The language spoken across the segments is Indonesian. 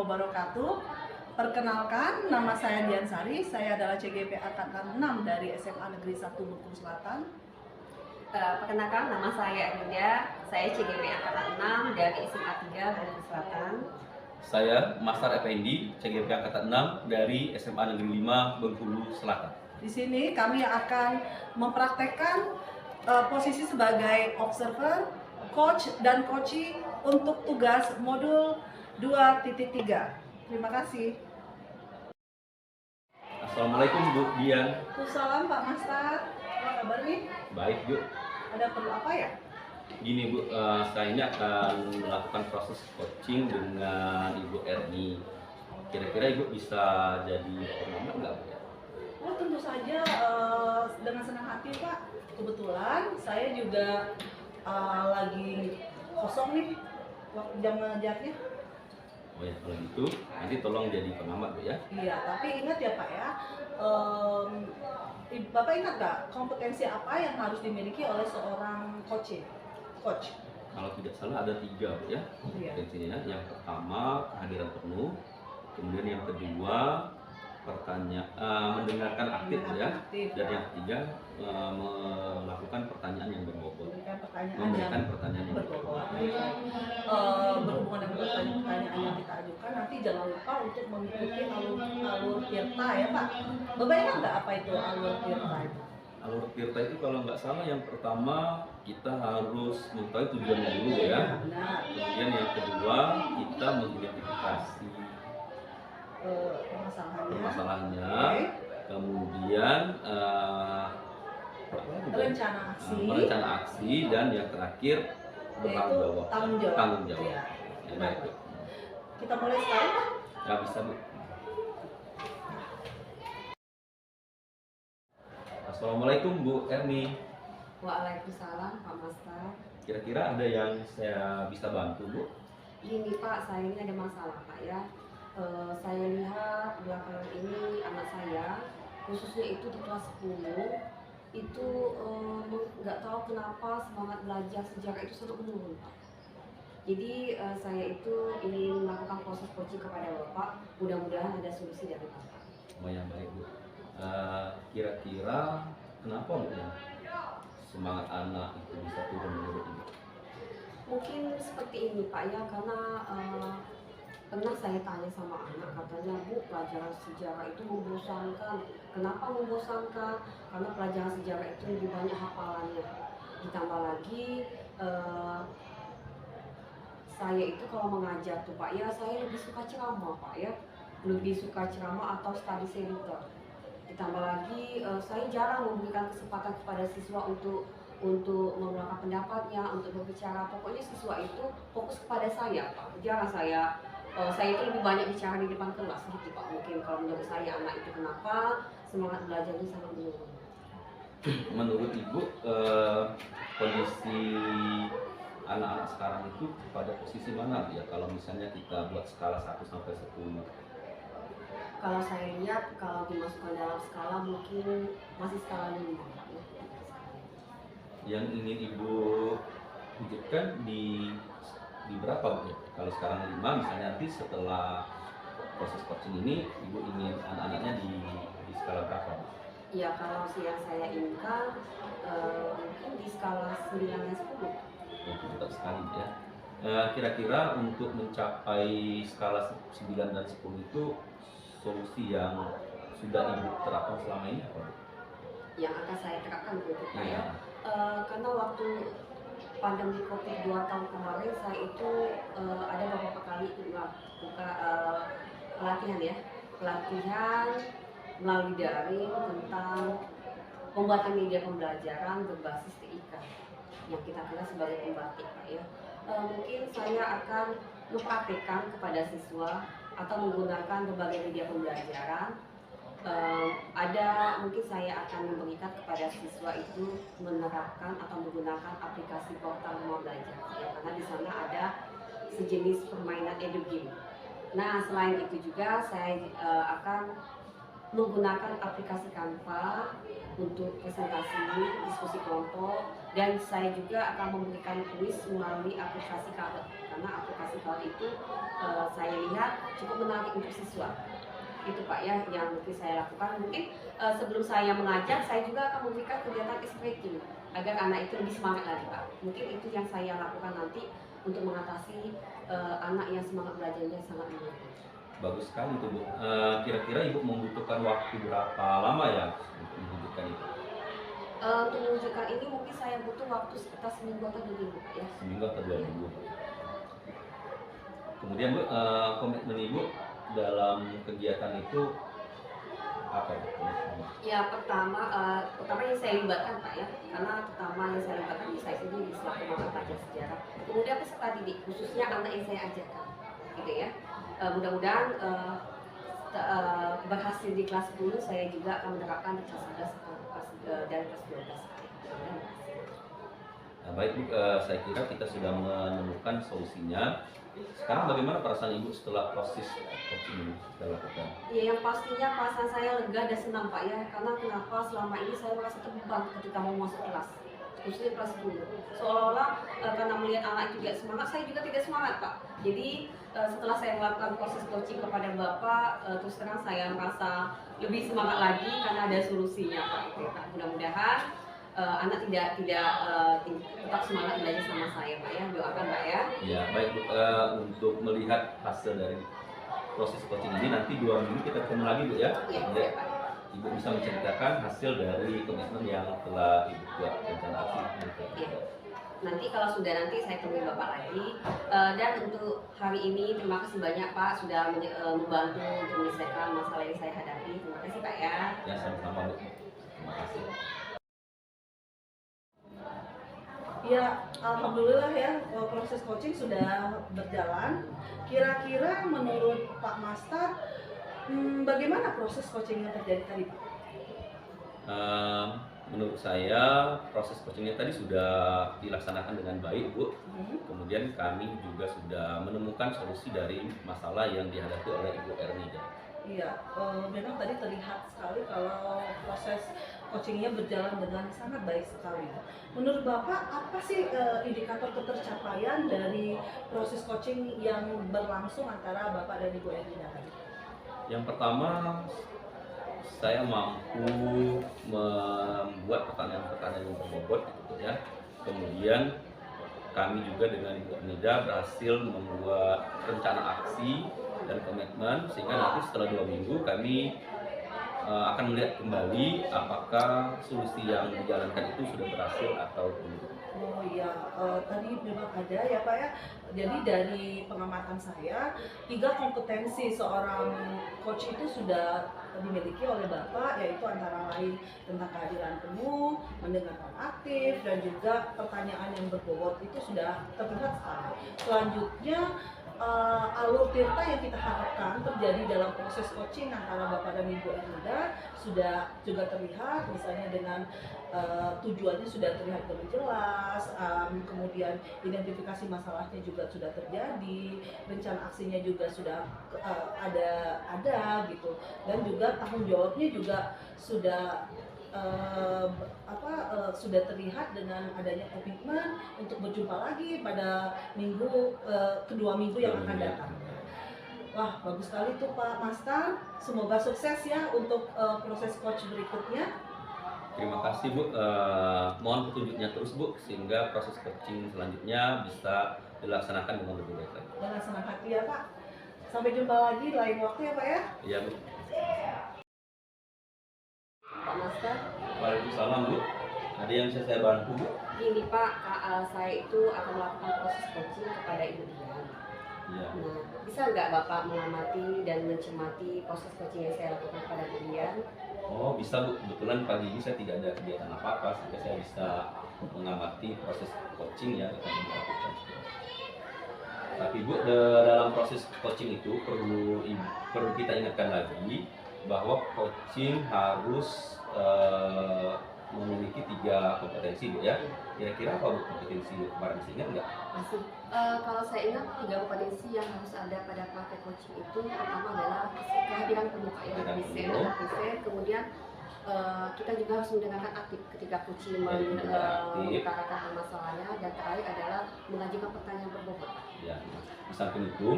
wabarakatuh. Perkenalkan, nama saya Dian Sari. Saya adalah CGP Angkatan 6 dari SMA Negeri 1 Bengkulu Selatan. Perkenalkan, nama saya Rinda. Saya CGP Angkatan 6 dari SMA 3 Bengkulu Selatan. Saya Master Effendi, CGP Angkatan 6 dari SMA Negeri 5 Bengkulu Selatan. Di sini kami akan mempraktekkan posisi sebagai observer, coach, dan coachee untuk tugas modul 2.3. Terima kasih. Assalamualaikum Bu Dian. Waalaikumsalam Pak Master. Apa kabar nih? Baik Bu. Ada perlu apa ya? Gini Bu, saya ini akan melakukan proses coaching dengan Ibu Erni. Kira-kira Ibu bisa jadi pengamat nggak Bu? Oh tentu saja, dengan senang hati Pak. Kebetulan saya juga lagi kosong nih waktu jam ngajarnya. Oh ya, kalau gitu nanti tolong jadi pengamat Bu ya. Iya, tapi ingat ya Pak ya, Bapak ingat nggak kompetensi apa yang harus dimiliki oleh seorang coach? Kalau tidak salah ada 3 Bu ya Iya. kompetensinya. Yang pertama kehadiran penuh, kemudian yang kedua mendengarkan aktif Bu ya, dan yang ketiga melakukan pertanyaan yang berbobot. Memberikan pertanyaan yang berbobot. Berhubungan dengan pertanyaan yang kita ajukan, nanti jangan lupa untuk mengikuti alur Tirta ya Pak. Bapak ingat nggak apa itu alur Tirta itu? Alur Tirta itu kalau nggak salah yang pertama kita harus mengetahui tujuannya dulu ya. Benar. Kemudian yang kedua kita mengidentifikasi permasalahannya. Okay. Kemudian rencana aksi dan yang terakhir tanggung jawab. Ya. Ya, baik Bu. Kita mulai sekarang Pak? Ya bisa Bu. Assalamualaikum Bu Erni. Waalaikumsalam Pak Master. Kira-kira ada yang saya bisa bantu Bu? Gini Pak, saya ini ada masalah Pak ya. Saya lihat belakangan ini anak saya, khususnya itu di kelas 10, itu nggak tahu kenapa semangat belajar sejarah itu sangat menurun Pak. Jadi saya itu ingin melakukan proses coaching kepada Bapak, mudah-mudahan ada solusi dari Bapak. Oh yang baik Bu. Kira-kira kenapa Bu ya semangat anak itu bisa turun menurun Bu? Mungkin seperti ini Pak ya, karena pernah saya tanya sama anak, katanya Bu, pelajaran sejarah itu membosankan. Kenapa membosankan? Karena pelajaran sejarah itu lebih banyak hafalannya. Ditambah lagi saya itu kalau mengajar tuh Pak ya, saya lebih suka ceramah Pak ya, lebih suka ceramah atau study center. Ditambah lagi saya jarang memberikan kesempatan kepada siswa untuk mengeluarkan pendapatnya, untuk berbicara. Pokoknya siswa itu fokus kepada saya Pak. Jarang saya itu lebih banyak bicara di depan kelas gitu Pak. Mungkin kalau menurut saya anak itu kenapa semangat belajarnya sangat menurun. Menurut Ibu kondisi anak-anak sekarang itu pada posisi mana ya kalau misalnya kita buat skala 1 sampai 10? Kalau saya lihat, kalau dimasukkan dalam skala mungkin masih skala 5 Pak. Yang ingin Ibu wujudkan di berapa Bu? Kalau sekarang 5, misalnya nanti setelah proses coaching ini Ibu ingin anak-anaknya di skala berapa? Ya kalau yang saya inginkan mungkin di skala 9 dan 10. Tetap sekali ya. Kira-kira untuk mencapai skala 9 dan 10 itu solusi yang sudah Ibu terapkan selama ini apa? Yang akan saya terapkan begitu Pak ya. Ya. Karena waktu pandemi COVID 2 tahun kemarin saya itu ada beberapa kali buka pelatihan ya. Pelatihan melalui daring tentang pembuatan media pembelajaran berbasis TIK yang kita kenal sebagai pembatik Pak ya. Mungkin saya akan mempraktikkan kepada siswa atau menggunakan berbagai media pembelajaran. Mungkin saya akan memberikan kepada siswa itu menerapkan atau menggunakan aplikasi portal rumah belajar ya, karena di sana ada sejenis permainan edugame. Nah selain itu juga saya akan menggunakan aplikasi Canva untuk presentasi, diskusi kelompok, Dan saya juga akan memberikan kuis melalui aplikasi Kahoot, karena aplikasi Kahoot itu saya lihat cukup menarik untuk siswa. Itu Pak ya yang mungkin saya lakukan. Mungkin sebelum saya mengajar, saya juga akan memberikan kegiatan stretching agar anak itu lebih semangat lagi Pak. Mungkin itu yang saya lakukan nanti untuk mengatasi anak yang semangat belajarnya sangat menurun. Bagus sekali tuh Bu. Kira-kira Ibu membutuhkan waktu berapa lama ya untuk mewujudkan itu? Untuk mewujudkan ini mungkin saya butuh waktu sekitar seminggu atau 2 minggu ya. Seminggu atau 2 minggu. Kemudian Bu, komitmen Ibu dalam kegiatan itu apa ya? Ya pertama yang saya libatkan Pak ya, karena pertama yang saya libatkan saya sendiri selaku mama pelajar sejarah. Kemudian peserta didik, khususnya anak yang saya ajarkan, gitu ya. Mudah-mudahan berhasil di kelas 10, saya juga akan menerapkan di kelas 11 atau dan kelas 12. Nah, baik Bu, saya kira kita sudah menemukan solusinya. Sekarang bagaimana perasaan Ibu setelah proses coaching ini kita lakukan? Ya yang pastinya perasaan saya lega dan senang Pak ya, karena kenapa selama ini saya merasa terbeban ketika mau masuk kelas, khususnya kelas 10. Seolah-olah karena melihat anak itu tidak semangat, saya juga tidak semangat Pak. Jadi setelah saya melakukan proses coaching kepada Bapak, terus terang saya merasa lebih semangat lagi karena ada solusinya Pak. Mudah-mudahan anak tidak tetap semangat belajar sama saya Pak ya, doakan Pak ya. Ya baik Bu, untuk melihat hasil dari proses coaching ini nanti 2 minggu kita ketemu lagi Bu ya. Iya Ya, Pak. Ibu bisa menceritakan hasil dari komitmen yang telah Ibu buat rencana aksi. Iya. Nanti kalau sudah nanti saya temui Bapak lagi. Dan untuk hari ini terima kasih banyak Pak sudah membantu untuk menyelesaikan masalah yang saya hadapi. Terima kasih Pak ya. Ya sama-sama Bu. Terima kasih. Ya, alhamdulillah ya proses coaching sudah berjalan. Kira-kira menurut Pak Master, bagaimana proses coaching yang terjadi tadi Pak? Menurut saya proses coachingnya tadi sudah dilaksanakan dengan baik Bu. Kemudian kami juga sudah menemukan solusi dari masalah yang dihadapi oleh Ibu Ernida. Iya, memang tadi terlihat sekali kalau proses coachingnya berjalan dengan sangat baik sekali. Menurut Bapak, apa sih indikator ketercapaian dari proses coaching yang berlangsung antara Bapak dan Ibu Ernida tadi? Yang pertama, saya mampu membuat pertanyaan-pertanyaan yang berbobot gitu ya. Kemudian kami juga dengan Ibu Ernida berhasil membuat rencana aksi dan komitmen sehingga nanti setelah 2 minggu kami akan melihat kembali apakah solusi yang dijalankan itu sudah berhasil atau belum. Oh iya, tadi memang ada ya Pak ya. Jadi dari pengamatan saya, 3 kompetensi seorang coach itu sudah dimiliki oleh Bapak, yaitu antara lain tentang kehadiran penuh, mendengarkan aktif, dan juga pertanyaan yang berbobot itu sudah terlihat sekali. Selanjutnya, alur tirta yang kita harapkan terjadi dalam proses coaching antara Bapak dan Ibu Ernida sudah juga terlihat, misalnya dengan tujuannya sudah terlihat lebih jelas, kemudian identifikasi masalahnya juga sudah terjadi, rencana aksinya juga sudah ada gitu, dan juga tanggung jawabnya juga sudah sudah terlihat dengan adanya komitmen untuk berjumpa lagi pada kedua minggu yang akan datang. Wah, bagus sekali tuh Pak Master. Semoga sukses ya untuk proses coach berikutnya. Terima kasih Bu. Mohon petunjuknya terus Bu sehingga proses coaching selanjutnya bisa dilaksanakan dengan lebih baik lagi. Dengan senang hati ya Pak. Sampai jumpa lagi lain waktu ya Pak ya. Iya Bu. Pak Master. Waalaikumsalam Bu. Ada yang bisa saya bantu Bu? Ini Pak, saya itu akan melakukan proses coaching kepada Ibu Dian. Iya. Nah, bisa nggak Bapak mengamati dan mencermati proses coaching yang saya lakukan kepada Ibu Dian? Oh bisa Bu, kebetulan pagi ini saya tidak ada kegiatan apa-apa sehingga saya bisa mengamati proses coaching ya yang akan dilakukan. Tapi Bu, dalam proses coaching itu perlu kita ingatkan lagi bahwa coaching harus memiliki 3 kompetensi Bu ya. Kira-kira apa Bu kompetensi Bu kemarin masih ingat nggak? Masih. Kalau saya ingat 3 kompetensi yang harus ada pada praktek coaching itu pertama adalah kehadiran penuh Pak ya, Kehadiran present penuh. atau present, kemudian kita juga harus mendengarkan aktif ketika coach aktif. mengutarakan masalahnya, dan terakhir adalah mengajukan pertanyaan berbobot. Ya, di samping itu,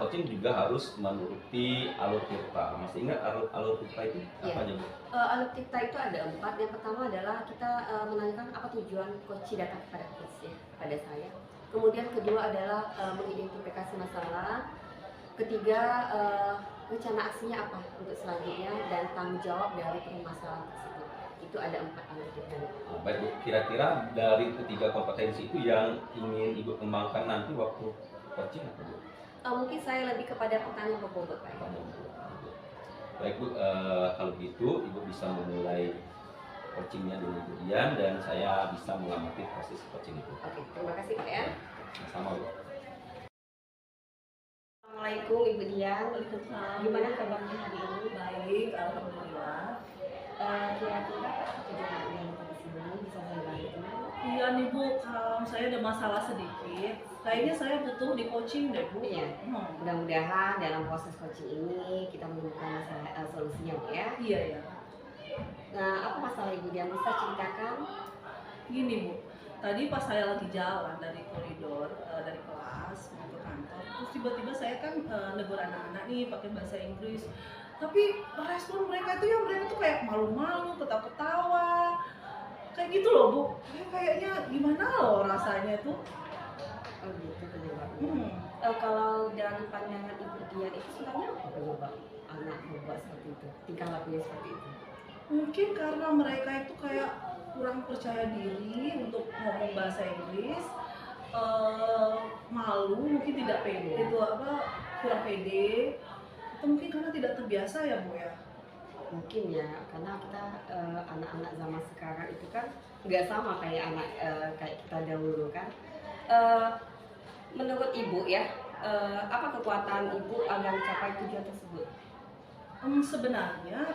coaching juga harus menuruti alur tirta. Masih ingat alur tirta itu Iya. apa aja, Bu? Alur kita itu ada 4. Yang pertama adalah kita menanyakan apa tujuan coach datang kepada coach ya, pada saya. Kemudian kedua adalah mengidentifikasi masalah. Ketiga, rencana aksinya apa untuk selanjutnya, dan tanggung jawab dari permasalahan tersebut. Itu ada 4 alur kita. Baik, Bu. Kira-kira dari ketiga kompetensi itu yang ingin Ibu kembangkan nanti waktu coaching apa, Bu? Mungkin saya lebih kepada pertanyaan berbobot, Pak. Baik, Bu, kalau gitu Ibu bisa memulai coachingnya dulu, Bu Dian, dan saya bisa mengamati proses coaching itu. Oke, terima kasih Pak ya. Sama, Bu. Assalamualaikum Ibu Dian. Gimana kabarnya hari ini? Baik, alhamdulillah. Kira-kira kejutan yang di sini bisa saya bantu? Iya nih Bu, saya ada masalah sedikit. Kayaknya saya butuh di coaching deh Bu. Iya. Mudah-mudahan dalam proses coaching ini kita menemukan masalah solusinya, Bu ya. Iya ya. Nah, apa masalah Ibu Dian, bisa ceritakan? Gini Bu, tadi pas saya lagi jalan dari koridor, dari kelas mau ke kantor, terus tiba-tiba saya kan negur anak-anak nih pakai bahasa Inggris. Tapi respon mereka itu mereka tuh kayak malu-malu, ketawa-ketawa. Kayak gitu loh Bu. Kayaknya gimana loh rasanya tuh. Oh gitu penyebabnya. Kalau dari pandangan Ibu Dian itu sebenarnya apa penyebab anak berbuat seperti itu, tingkah lakunya seperti itu? Mungkin karena mereka itu kayak kurang percaya diri untuk ngomong bahasa Inggris, malu, mungkin tidak pede, kurang pede, atau mungkin karena tidak terbiasa ya Bu ya. Mungkin ya, karena kita anak-anak zaman sekarang itu kan nggak sama kayak anak kayak kita dahulu kan. Menurut Ibu ya, apa kekuatan Ibu agar mencapai tujuan tersebut? Sebenarnya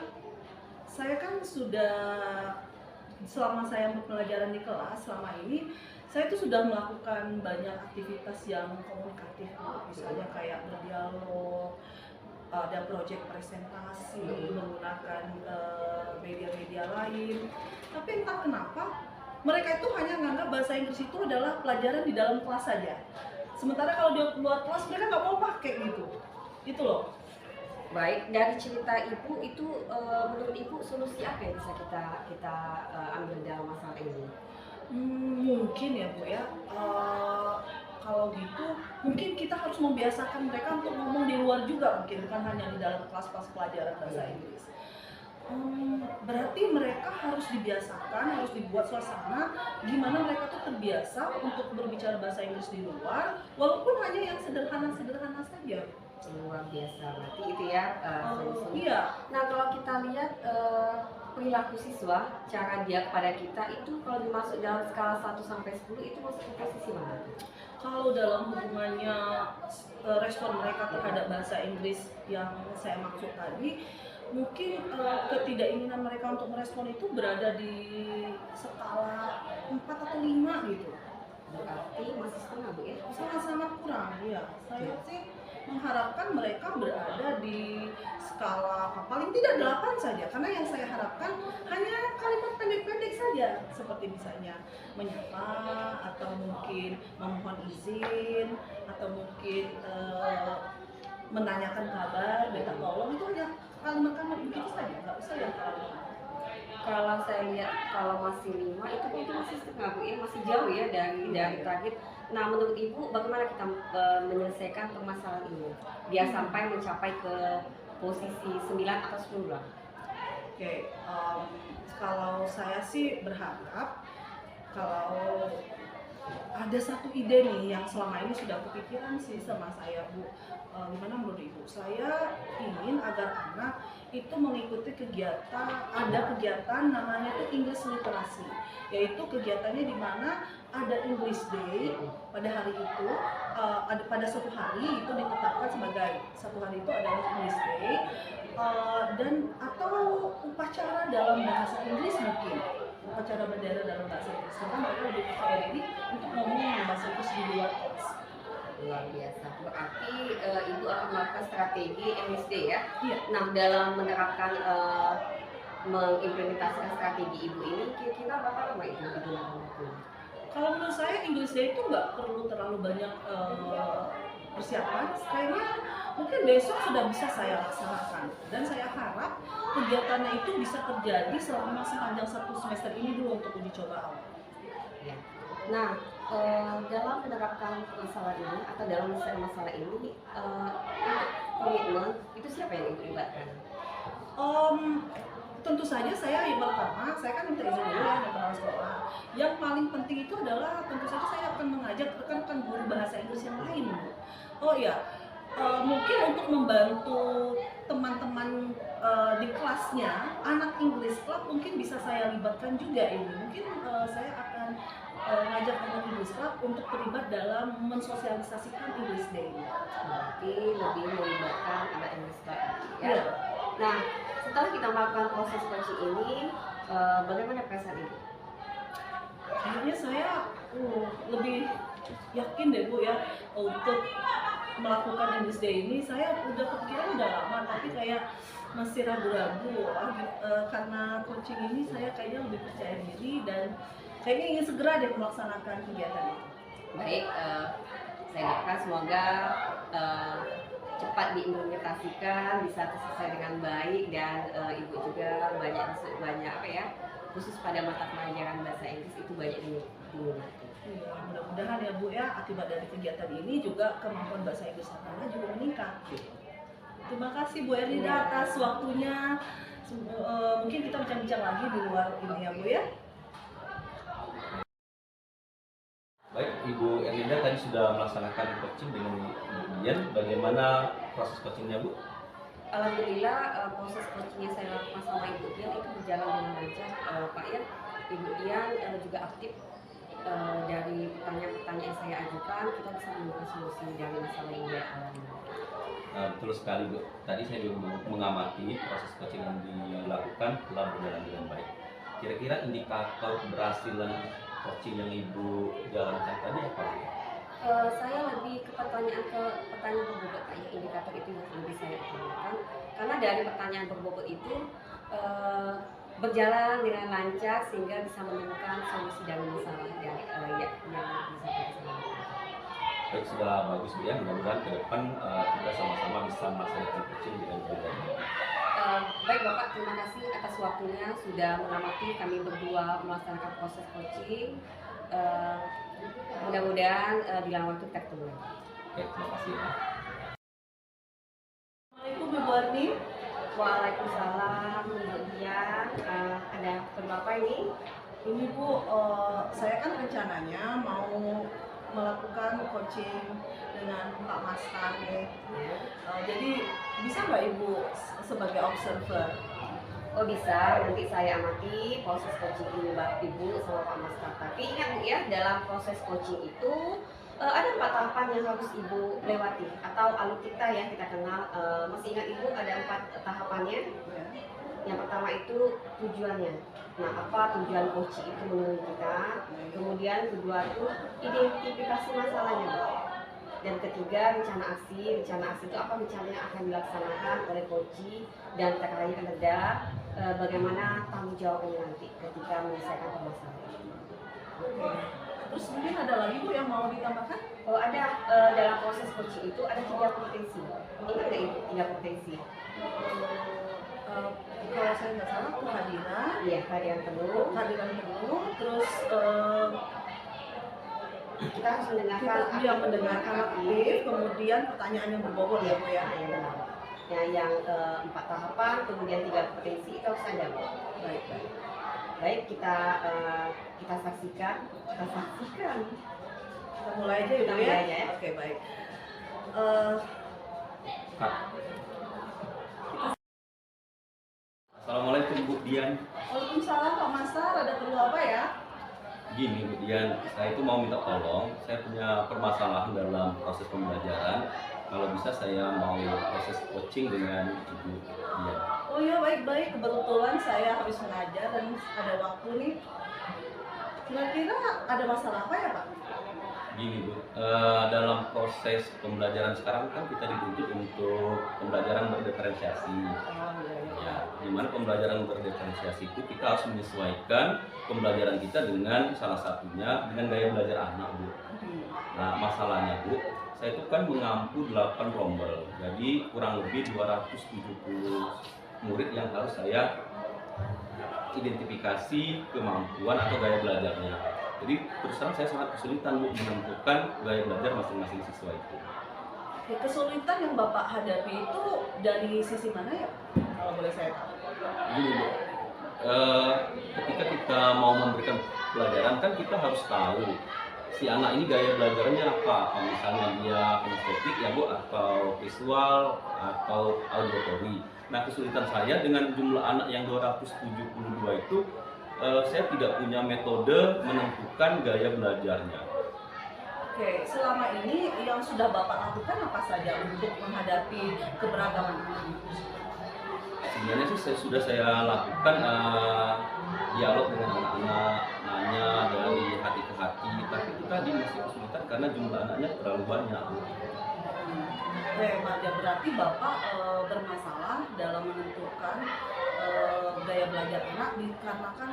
saya kan sudah, selama saya pelajaran di kelas selama ini, saya tuh sudah melakukan banyak aktivitas yang komunikatif, misalnya kayak berdialog, ada proyek presentasi menggunakan media-media lain. Tapi entah kenapa mereka itu hanya menganggap bahasa Inggris itu adalah pelajaran di dalam kelas saja. Sementara kalau dia keluar kelas mereka nggak mau pakai gitu. Itu loh. Baik, dari cerita Ibu itu menurut Ibu solusi apa yang bisa kita ambil dalam masalah ini? Mungkin ya Bu ya. Kalau gitu mungkin kita harus membiasakan mereka untuk ngomong di luar juga, mungkin bukan hanya di dalam kelas-kelas pelajaran bahasa Inggris. Berarti mereka harus dibiasakan, harus dibuat suasana gimana mereka tuh terbiasa untuk berbicara bahasa Inggris di luar, walaupun hanya yang sederhana-sederhana saja. Luar biasa, berarti itu ya solusinya. Iya. Nah, kalau kita lihat perilaku siswa, cara dia kepada kita itu kalau dimasuk dalam skala 1 sampai 10 itu masuk ke posisi mana? Kalau dalam hubungannya respon mereka terhadap bahasa Inggris yang saya maksud tadi, mungkin ketidakinginan mereka untuk merespon itu berada di skala 4 atau 5 gitu. Berarti masih setengah Bu ya? Sangat-sangat kurang ya. Saya sih mengharapkan mereka berada di skala paling tidak 8 saja, karena yang saya harapkan hanya kalimat pendek-pendek saja, seperti misalnya menyapa, atau mungkin memohon izin, atau mungkin menanyakan kabar, minta tolong, itu hanya kalimat-kalimat begitu saja, nggak usah yang terlalu. Kalau saya lihat kalau masih 5 itu kan itu masih setengah Bu ya, masih jauh ya dari target. Nah, menurut Ibu bagaimana kita menyelesaikan permasalahan ini biar sampai mencapai ke posisi 9 atau 10 lah? Oke, kalau saya sih berharap kalau ada satu ide nih yang selama ini sudah kepikiran sih sama saya Bu. Gimana menurut Ibu? Saya ingin agar anak itu mengikuti kegiatan, ada kegiatan namanya itu English Literasi, yaitu kegiatannya di mana ada English Day pada hari itu, ada pada suatu hari itu ditetapkan sebagai satu hari itu adalah English Day, dan atau upacara dalam bahasa Inggris, mungkin upacara bendera dalam bahasa Inggris, karena mereka lebih percaya diri untuk ngomong bahasa Inggris di luar kelas. Luar biasa. Berarti Ibu akan melakukan strategi MSD ya? Iya. Nah, dalam menerapkan mengimplementasikan strategi ibu ini kira-kira berapa lama itu digunakan waktunya? Kalau menurut saya English Day itu nggak perlu terlalu banyak persiapan. Kayaknya mungkin besok sudah bisa saya laksanakan. Dan saya harap kegiatannya itu bisa terjadi selama sepanjang 1 semester ini dulu untuk uji coba awal. Ya. Nah, dalam menerapkan masalah ini atau dalam menyelesaikan masalah ini, untuk komitmen itu siapa yang dilibatkan? Tentu saja saya yang pertama, saya kan minta izin dulu ya dari kepala sekolah. Yang paling penting itu adalah tentu saja saya akan mengajak rekan-rekan guru bahasa Inggris yang lain. Oh iya, mungkin untuk membantu teman-teman di kelasnya, anak English Club mungkin bisa saya libatkan juga ini. Mungkin saya akan ngajak anak English Club untuk terlibat dalam mensosialisasikan English Day. Berarti lebih melibatkan anak English Club ya. Iya. Nah, setelah kita melakukan proses coaching ini, bagaimana perasaan ibu? Akhirnya saya lebih yakin deh Bu ya untuk melakukan English Day ini. Saya udah kepikiran udah lama tapi kayak masih ragu-ragu karena coaching ini saya kayaknya lebih percaya diri dan kayaknya ingin segera deh melaksanakan kegiatan itu. Baik, saya doakan semoga cepat diimplementasikan, bisa selesai dengan baik dan ibu juga banyak apa ya, khusus pada mata pelajaran bahasa Inggris itu banyak diminati. Iya, mudah-mudahan ya Bu ya akibat dari kegiatan ini juga kemampuan bahasa Inggris anak juga meningkat. Terima kasih Bu Ernida atas waktunya. Mungkin kita bincang-bincang lagi di luar ini ya Bu ya. Baik, Ibu Ernida tadi sudah melaksanakan coaching dengan Dian. Bagaimana proses coachingnya, Bu? Alhamdulillah proses coaching yang saya lakukan sama Ibu Dian itu berjalan dengan lancar, Pak ya. Ibu Dian juga aktif dari pertanyaan-pertanyaan yang saya ajukan, kita bisa menemukan solusi dari masalah yang dia alami. Betul sekali, Bu. Tadi saya juga mengamati proses coaching yang dilakukan telah berjalan dengan baik. Kira-kira indikator keberhasilan coaching yang Ibu jalankan tadi apa? Saya lebih ke pertanyaan berbobot Pak ya, indikator itu yang lebih saya utamakan karena dari pertanyaan berbobot itu berjalan dengan lancar sehingga bisa menemukan solusi dari masalah yang bisa kita selesaikan. Baik, sudah bagus, Bu ya. Mudah-mudahan ke depan kita sama-sama bisa melaksanakan coaching dengan baik. Baik Bapak, terima kasih atas waktunya sudah mengamati kami berdua melaksanakan proses coaching. Mudah-mudahan di lain waktu kita ketemu lagi. Oke, terima kasih ya. Assalamualaikum Ibu Arni. Waalaikumsalam, Ibu Dian. Ada perlu apa ini? Ini Bu, saya kan rencananya mau melakukan coaching dengan Pak Master nih. Jadi bisa nggak Ibu sebagai observer? Oh bisa, nanti saya amati proses coaching ini Ibu sama Pak Master. Tapi ingat Bu ya, dalam proses coaching itu ada 4 tahapan yang harus Ibu lewati atau alutsista yang kita kenal. Masih ingat Ibu ada 4 tahapannya? Ya. Yang pertama itu tujuannya. Nah, apa tujuan coaching itu menurut kita? Kemudian kedua itu identifikasi masalahnya, Bu. Dan ketiga rencana aksi. Rencana aksi itu apa rencana yang akan dilaksanakan oleh coaching dan terakhir adalah bagaimana tanggung jawabnya nanti ketika menyelesaikan permasalahan. Terus mungkin ada lagi Bu yang mau ditambahkan? Oh, ada dalam proses coaching itu ada 3 potensi. Ingat nggak Ibu 3 potensi? Kalau saya nggak salah kehadiran, Iya, kehadiran penuh. terus Kita harus mendengarkan dia mendengarkan aktif, kemudian pertanyaan yang berbobot ya Bu ya. Iya, benar. Nah, yang 4 tahapan, kemudian 3 potensi itu harus ada, Bu. Baik, baik. Baik, kita saksikan. Kita mulai aja ya Kita Bu mulai ya. aja ya. Oke, baik. Kak. Assalamualaikum Bu Dian. Waalaikumsalam Pak Master, ada perlu apa ya? Gini Bu Dian, saya itu mau minta tolong. Saya punya permasalahan dalam proses pembelajaran. Kalau bisa saya mau proses coaching dengan Ibu Dian. Oh iya, baik-baik. Kebetulan saya habis mengajar dan ada waktu nih. Kira-kira ada masalah apa ya Pak? Gini Bu, dalam proses pembelajaran sekarang kan kita dituntut untuk pembelajaran berdiferensiasi. Oh iya, iya. Ya, di mana pembelajaran berdiferensiasi itu kita harus menyesuaikan pembelajaran kita dengan salah satunya dengan gaya belajar anak Bu. Nah masalahnya Bu, saya itu kan mengampu 8 rombel, jadi kurang lebih 270 murid yang harus saya identifikasi kemampuan atau gaya belajarnya. Jadi terus terang saya sangat kesulitan Bu menentukan gaya belajar masing-masing siswa itu. Oke, kesulitan yang Bapak hadapi itu dari sisi mana ya? Kalau boleh saya tahu. Gini Bu, ketika kita mau memberikan pelajaran kan kita harus tahu si anak ini gaya belajarnya apa misalnya dia kinestetik ya Bu, atau visual atau auditory. Nah kesulitan saya dengan jumlah anak yang 272 itu, saya tidak punya metode menentukan gaya belajarnya. Oke, selama ini yang sudah Bapak lakukan apa saja untuk menghadapi keberagaman ini? Sebenarnya sih sudah saya lakukan dialog dengan anak-anak, nanya dari hati ke hati, tapi itu tadi masih kesulitan karena jumlah anaknya terlalu banyak. Oke, ya berarti Bapak bermasalah dalam menentukan gaya belajar anak dikarenakan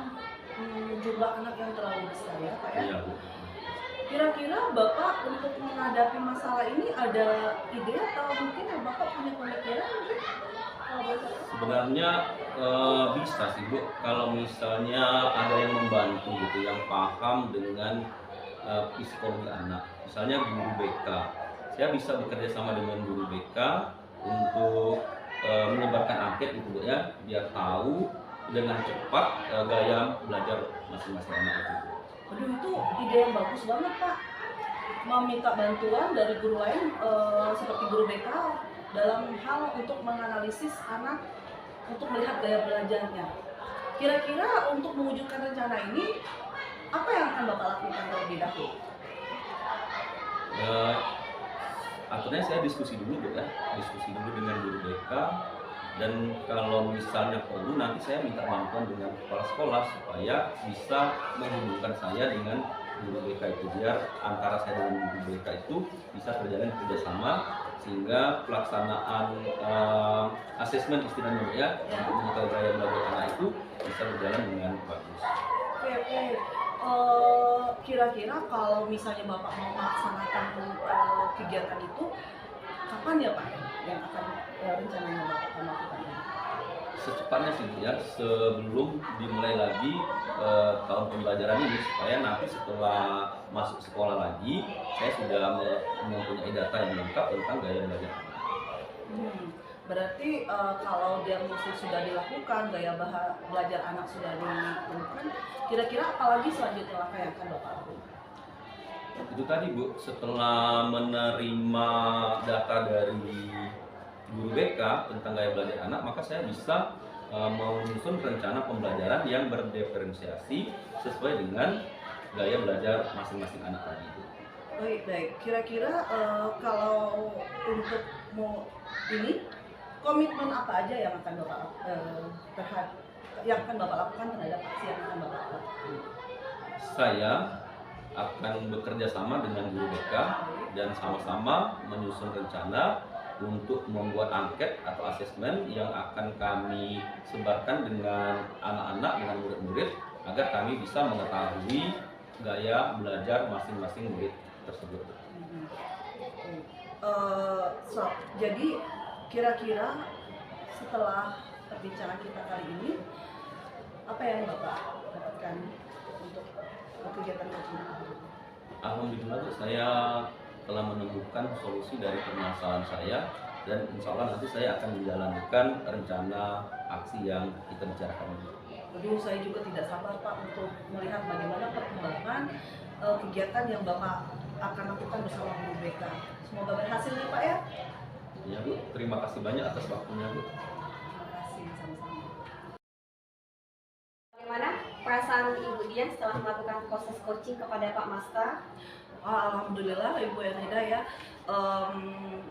jumlah anak yang terlalu besar ya Pak ya? Iya Bu. Kira-kira Bapak untuk menghadapi masalah ini ada ide atau mungkin ya Bapak punya pemikiran mungkin? Kalau boleh tahu? Sebenarnya bisa sih Bu, kalau misalnya ada yang membantu gitu, yang paham dengan psikologi anak, misalnya guru BK. Saya bisa bekerja sama dengan guru BK untuk menyebarkan angket gitu Bu ya, biar tahu dengan cepat gaya belajar masing-masing anak itu. Aduh itu ide yang bagus banget Pak. Meminta bantuan dari guru lain seperti guru BK dalam hal untuk menganalisis anak untuk melihat gaya belajarnya. Kira-kira untuk mewujudkan rencana ini apa yang akan Bapak lakukan terlebih dahulu? Akhirnya saya diskusi dulu Bu ya, diskusi dulu dengan guru BK, dan kalau misalnya perlu nanti saya minta bantuan dengan kepala sekolah supaya bisa menghubungkan saya dengan guru BK itu, biar antara saya dengan guru BK itu bisa terjalin kerjasama sehingga pelaksanaan asesmen istilahnya ya untuk mengetahui gaya belajar anak itu bisa berjalan dengan bagus. Oke. Kira-kira kalau misalnya Bapak mau melaksanakan kegiatan itu, kapan ya Pak yang akan rencananya Bapak akan lakukan ini? Secepatnya sih Bu ya, sebelum dimulai lagi tahun pembelajaran ini, supaya nanti setelah masuk sekolah lagi saya sudah mempunyai data yang lengkap tentang gaya belajar anak. Berarti kalau diagnosis sudah dilakukan, gaya belajar anak sudah ditemukan, kira-kira apa lagi selanjutnya langkah yang akan Bapak lakukan? Itu tadi Bu, setelah menerima data dari guru BK tentang gaya belajar anak, maka saya bisa menyusun rencana pembelajaran yang berdiferensiasi sesuai dengan gaya belajar masing-masing anak tadi Bu. Baik. Kira-kira kalau untuk ini komitmen apa aja yang akan Bapak lakukan terhadap aksi yang akan Bapak lakukan? Saya akan bekerja sama dengan guru BK dan sama-sama menyusun rencana untuk membuat angket atau asesmen yang akan kami sebarkan dengan anak-anak, dengan murid-murid, agar kami bisa mengetahui gaya belajar masing-masing murid tersebut. Jadi kira-kira setelah perbincangan kita kali ini, apa yang Bapak dapatkan untuk kegiatan coaching? Alhamdulillah Bu, saya telah menemukan solusi dari permasalahan saya, dan insya Allah nanti saya akan menjalankan rencana aksi yang kita bicarakan ini. Aduh, saya juga tidak sabar Pak untuk melihat bagaimana perkembangan kegiatan yang Bapak akan lakukan bersama guru BK. Semoga berhasil nih Pak ya. Ya Bu, terima kasih banyak atas waktunya Bu. Terima kasih, sama-sama. Bagaimana perasaan Ibu Dian setelah melakukan proses coaching kepada Pak Masta? Alhamdulillah Ibu Ernida ya,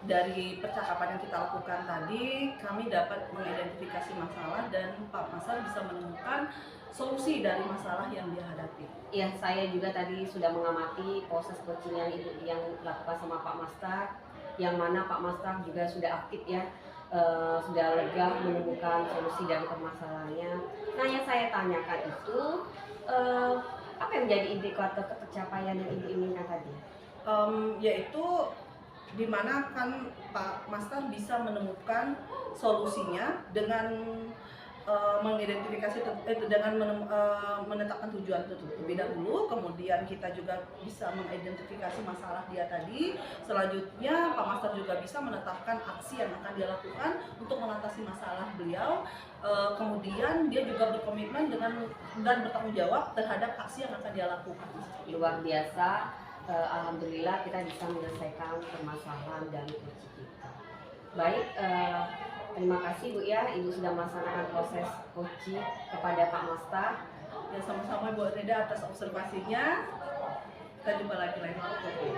dari percakapan yang kita lakukan tadi kami dapat mengidentifikasi masalah dan Pak Masta bisa menemukan solusi dari masalah yang dia hadapi. Ya, saya juga tadi sudah mengamati proses coaching yang dilakukan sama Pak Masta, yang mana Pak Masta juga sudah aktif ya, sudah lega menemukan solusi dari permasalahannya. Nah, yang saya tanyakan itu apa yang menjadi indikator tercapaian yang Ibu inginkan tadi? Yaitu di mana kan Pak Master bisa menemukan solusinya dengan mengidentifikasi dengan menetapkan tujuan terlebih dahulu, kemudian kita juga bisa mengidentifikasi masalah dia tadi. Selanjutnya Pak Master juga bisa menetapkan aksi yang akan dia lakukan untuk mengatasi masalah beliau. Kemudian dia juga berkomitmen dan bertanggung jawab terhadap aksi yang akan dia lakukan. Luar biasa, alhamdulillah kita bisa menyelesaikan permasalahan dari coaching kita. Baik, terima kasih Bu ya, Ibu sudah melaksanakan proses coaching kepada Pak Masta. Ya sama-sama Bu Ernida atas observasinya. Kita jumpa lagi lain waktu.